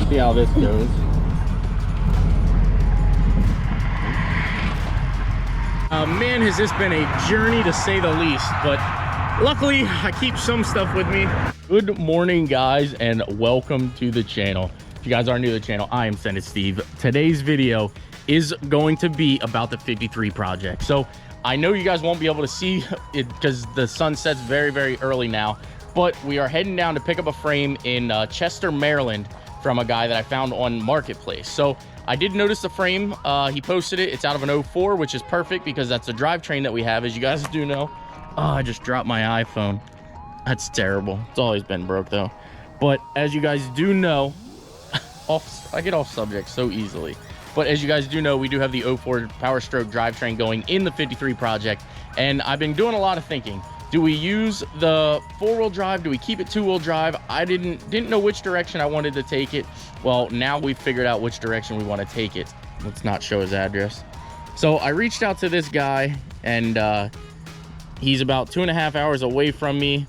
See how this goes. Man, has this been a journey to say the least, but luckily I keep some stuff with me. Good morning, guys, and welcome to the channel. If you guys are new to the channel, I am Send It Steve. Today's video is going to be about the 53 project. So I know you guys won't be able to see it because the sun sets very, very early now, but we are heading down to pick up a frame in Chester, Maryland from a guy that I found on Marketplace. So I did notice the frame. He posted it. It's out of an 04, which is perfect because that's the drivetrain that we have, as you guys do know. Oh, I just dropped my iPhone. That's terrible. It's always been broke though. But as you guys do know, I get off subject so easily. But as you guys do know, we do have the 04 Power Stroke drivetrain going in the 53 project. And I've been doing a lot of thinking. Do we use the 4-wheel drive? Do we keep it 2-wheel drive? I didn't know which direction I wanted to take it. Well, now we've figured out which direction we want to take it. Let's not show his address. So I reached out to this guy, and he's about 2.5 hours away from me.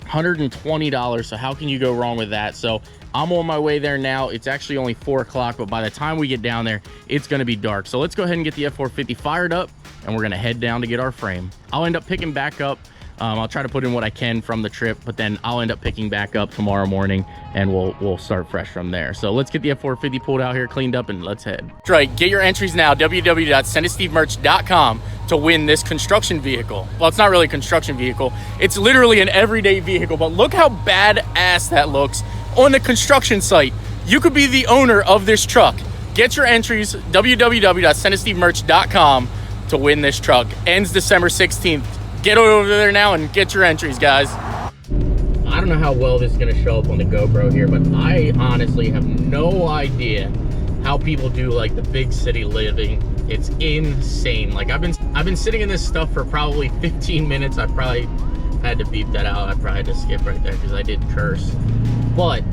$120. So how can you go wrong with that? So I'm on my way there now. It's actually only 4 o'clock, but by the time we get down there, it's going to be dark. So let's go ahead and get the F450 fired up, and we're going to head down to get our frame. I'll end up picking back up. I'll try to put in what I can from the trip, but then I'll end up picking back up tomorrow morning, and we'll start fresh from there. So let's get the F450 pulled out here, cleaned up, and let's head. That's right. Get your entries now, www.senditstevemerch.com, to win this construction vehicle. Well, it's not really a construction vehicle. It's literally an everyday vehicle, but look how badass that looks on the construction site. You could be the owner of this truck. Get your entries, www.senditstevemerch.com, to win this truck. Ends December 16th. Get over there now and get your entries, guys. I don't know how well this is gonna show up on the GoPro here, but I honestly have no idea how people do like the big city living. It's insane. Like I've been sitting in this stuff for probably 15 minutes. I probably had to beep that out. I probably had to skip right there because I did curse. But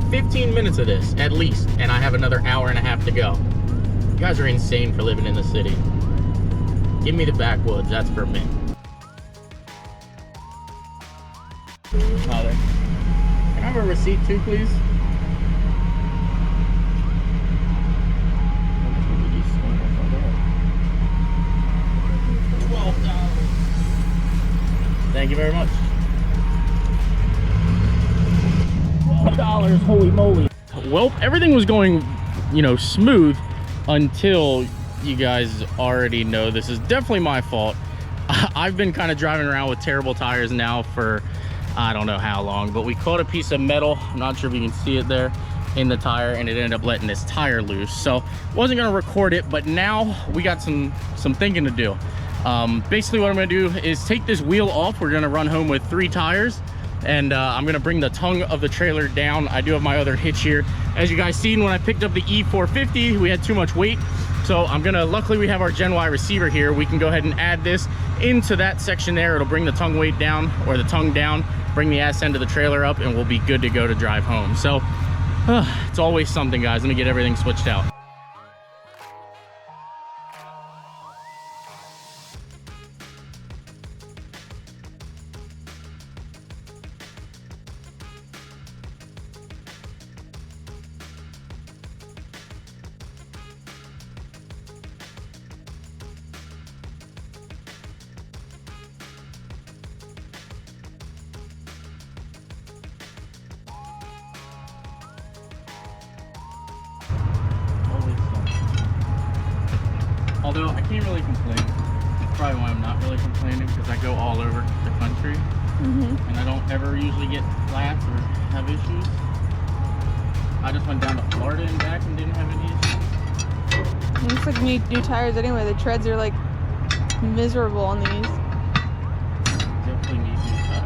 15 minutes of this at least, and I have another hour and a half to go. You guys are insane for living in the city. Give me the backwoods, that's for me. Father, can I have a receipt too, please? $12. Thank you very much. $12, holy moly. Well, everything was going, you know, smooth until you guys already know this is definitely my fault. I've been kind of driving around with terrible tires now for I don't know how long, but we caught a piece of metal, I'm not sure if you can see it there, in the tire, and it ended up letting this tire loose. So wasn't gonna record it, but now we got some thinking to do. Basically what I'm gonna do is take this wheel off. We're gonna run home with 3 tires, and I'm gonna bring the tongue of the trailer down. I do have my other hitch here. As you guys seen, when I picked up the E450, we had too much weight. So luckily we have our Gen Y receiver here. We can go ahead and add this into that section there. It'll bring the tongue weight down, or the tongue down, bring the ass end of the trailer up, and we'll be good to go to drive home. So it's always something, guys. Let me get everything switched out. Although I can't really complain. That's probably why I'm not really complaining, because I go all over the country, and I don't ever usually get flats or have issues. I just went down to Florida and back and didn't have any issues. It looks like you need new tires anyway. The treads are like miserable on these. Definitely need new tires.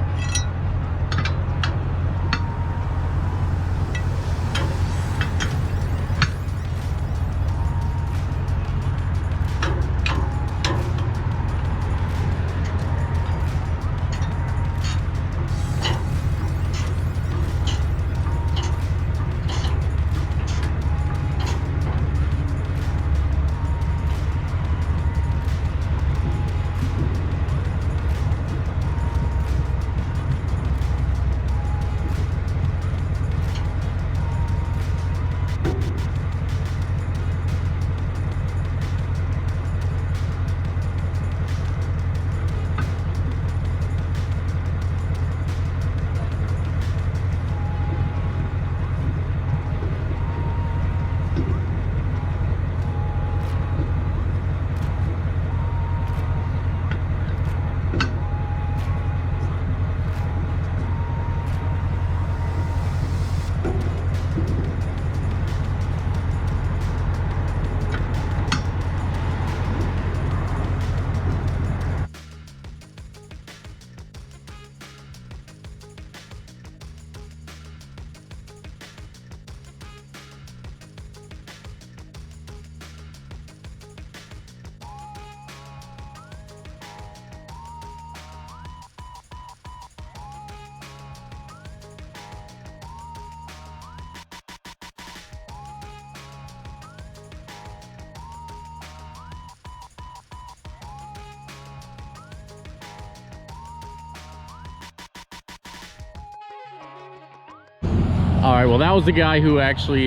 All right, well, that was the guy who actually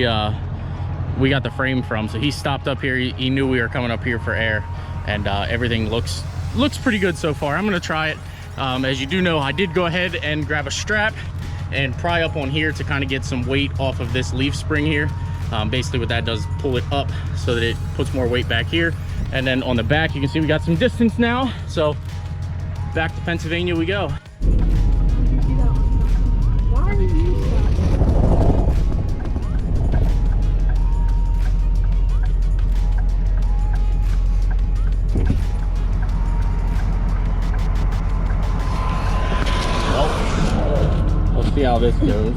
we got the frame from. So he stopped up here. He knew we were coming up here for air, and everything looks pretty good so far. I'm gonna try it. As you do know, I did go ahead and grab a strap and pry up on here to kind of get some weight off of this leaf spring here. Basically what that does is pull it up so that it puts more weight back here. And then on the back, you can see we got some distance now. So back to Pennsylvania we go. Why are you See how this goes.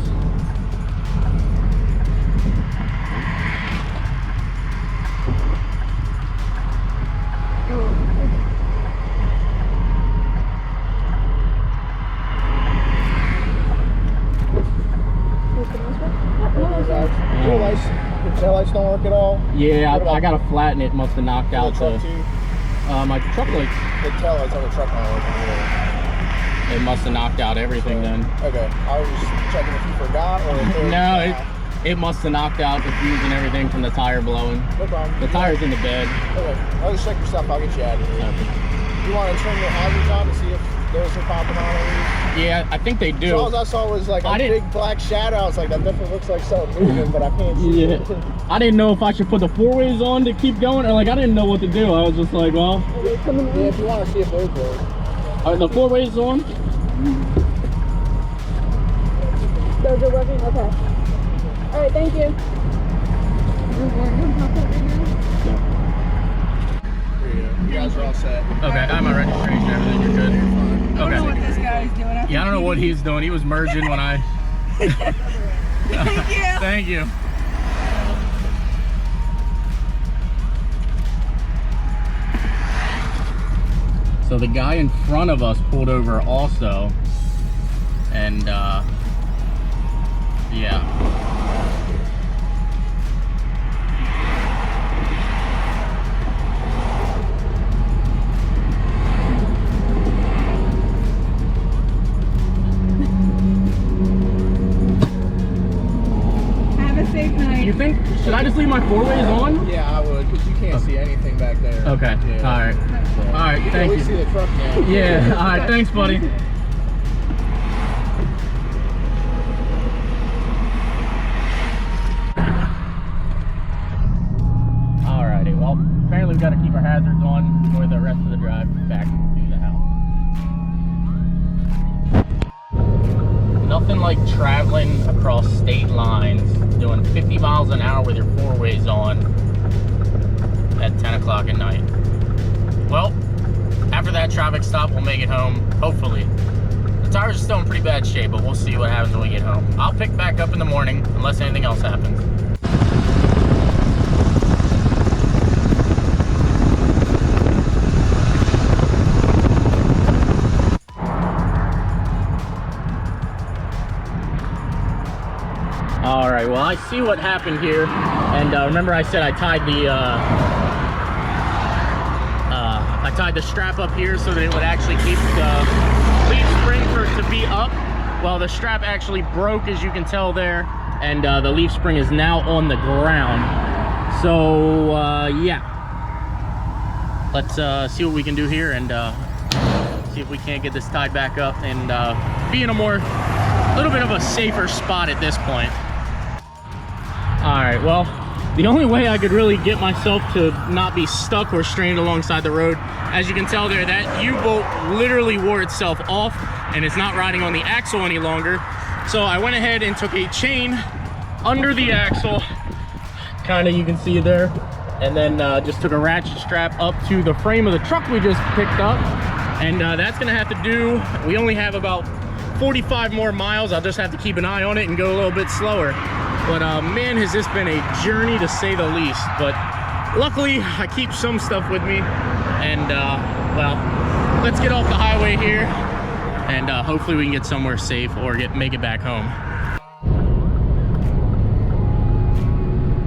The tail lights don't work at all? Yeah, I gotta flatten it. Must have knocked out the my truck lights. The tail lights on the truck aren't working either. It must have knocked out everything then. Okay, I was just checking if you forgot or if No, it must have knocked out the fuse and everything from the tire blowing. No problem. The tire's in the bed. Okay, I'll just check your stuff. I'll get you out of here. Okay. You want to turn your hazards on to see if those are popping on or anything? Yeah, I think they do. So all I saw was like a big black shadow. I was like, that definitely looks like something moving, but I can't see it. I didn't know if I should put the four-ways on to keep going, or like I didn't know what to do. I was just like, well. Yeah, if you want to see if those work. Are the four-ways on? Those are working? Okay. All right, thank you. You guys are all set. Okay, I have my registration and everything. You're good. I don't know what this guy is doing. Yeah, I don't know what he's doing. He was merging when I... Thank you. Thank you. So the guy in front of us pulled over also. And, yeah. Have a safe night. You think, should I just leave my four-ways on? Yeah, I would, because you can't see anything back there. Okay, Yeah. all right. So, All right, you can thank at least you. see the truck now. Yeah, all right, thanks, buddy. Alrighty, well, apparently we've got to keep our hazards on for the rest of the drive back to the house. Nothing like traveling across state lines, doing 50 miles an hour with your four-ways on at 10 o'clock at night. Well, after that traffic stop, we'll make it home, hopefully. The tires are still in pretty bad shape, but we'll see what happens when we get home. I'll pick back up in the morning, unless anything else happens. All right, well, I see what happened here. And remember I said I tied the strap up here so that it would actually keep the leaf spring for it to be up. Well, the strap actually broke, as you can tell there, and the leaf spring is now on the ground. So yeah, let's see what we can do here and see if we can't get this tied back up and be in a little bit of a safer spot at this point. All right, well, the only way I could really get myself to not be stuck or strained alongside the road, as you can tell there, that U-bolt literally wore itself off and it's not riding on the axle any longer. So I went ahead and took a chain under the axle, kind of, you can see there, and then just took a ratchet strap up to the frame of the truck we just picked up. And that's gonna have to do, we only have about 45 more miles. I'll just have to keep an eye on it and go a little bit slower. But man, has this been a journey to say the least. But luckily, I keep some stuff with me. And well, let's get off the highway here. And hopefully we can get somewhere safe or make it back home.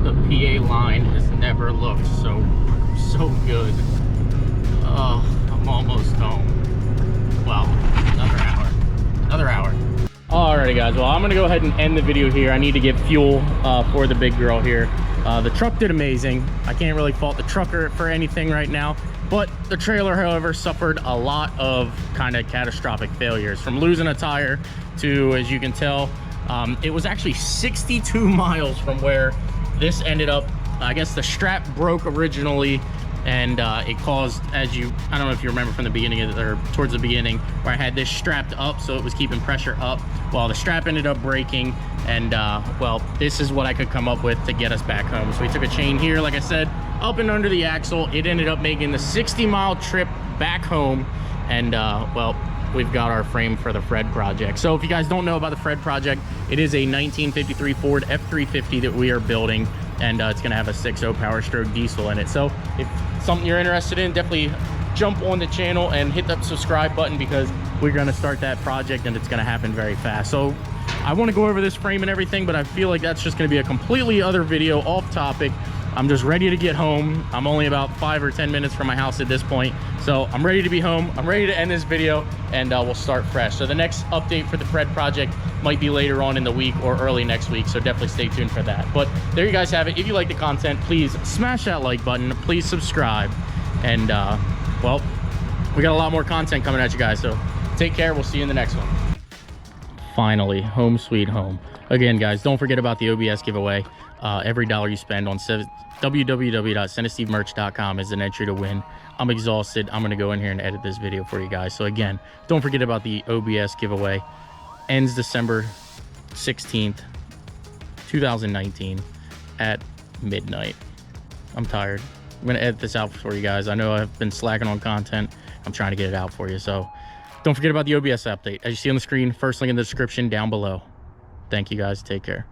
The PA line has never looked so good. Oh, I'm almost home. Well, another hour. Alrighty guys, well I'm gonna go ahead and end the video here. I need to get fuel for the big girl here. The truck did amazing. I can't really fault the trucker for anything right now, but the trailer, however, suffered a lot of kind of catastrophic failures, from losing a tire to, as you can tell, it was actually 62 miles from where this ended up. I guess the strap broke originally, and it caused, I don't know if you remember from the beginning or towards the beginning, where I had this strapped up, so it was keeping pressure up. Well, the strap ended up breaking, and well, this is what I could come up with to get us back home. So we took a chain here, like I said, up and under the axle. It ended up making the 60-mile trip back home, and well, we've got our frame for the Fred project. So if you guys don't know about the Fred project, it is a 1953 Ford F350 that we are building, and it's gonna have a 6.0 Power Stroke diesel in it. So if something you're interested in, definitely jump on the channel and hit that subscribe button, because we're gonna start that project and it's gonna happen very fast. So I want to go over this frame and everything, but I feel like that's just gonna be a completely other video off topic. I'm just ready to get home. I'm only about 5 or 10 minutes from my house at this point, so I'm ready to be home. I'm ready to end this video, and we'll start fresh. So the next update for the Fred project might be later on in the week or early next week, so definitely stay tuned for that. But there you guys have it. If you like the content, please smash that like button, please subscribe, and well, we got a lot more content coming at you guys, so take care. We'll see you in the next one. Finally, home sweet home. Again, guys, don't forget about the OBS giveaway. Every dollar you spend on www.sendasteve.merch.com is an entry to win. I'm exhausted. I'm going to go in here and edit this video for you guys. So again, don't forget about the OBS giveaway. Ends December 16th, 2019 at midnight. I'm tired. I'm going to edit this out for you guys. I know I've been slacking on content. I'm trying to get it out for you. So don't forget about the OBS update. As you see on the screen, first link in the description down below. Thank you guys. Take care.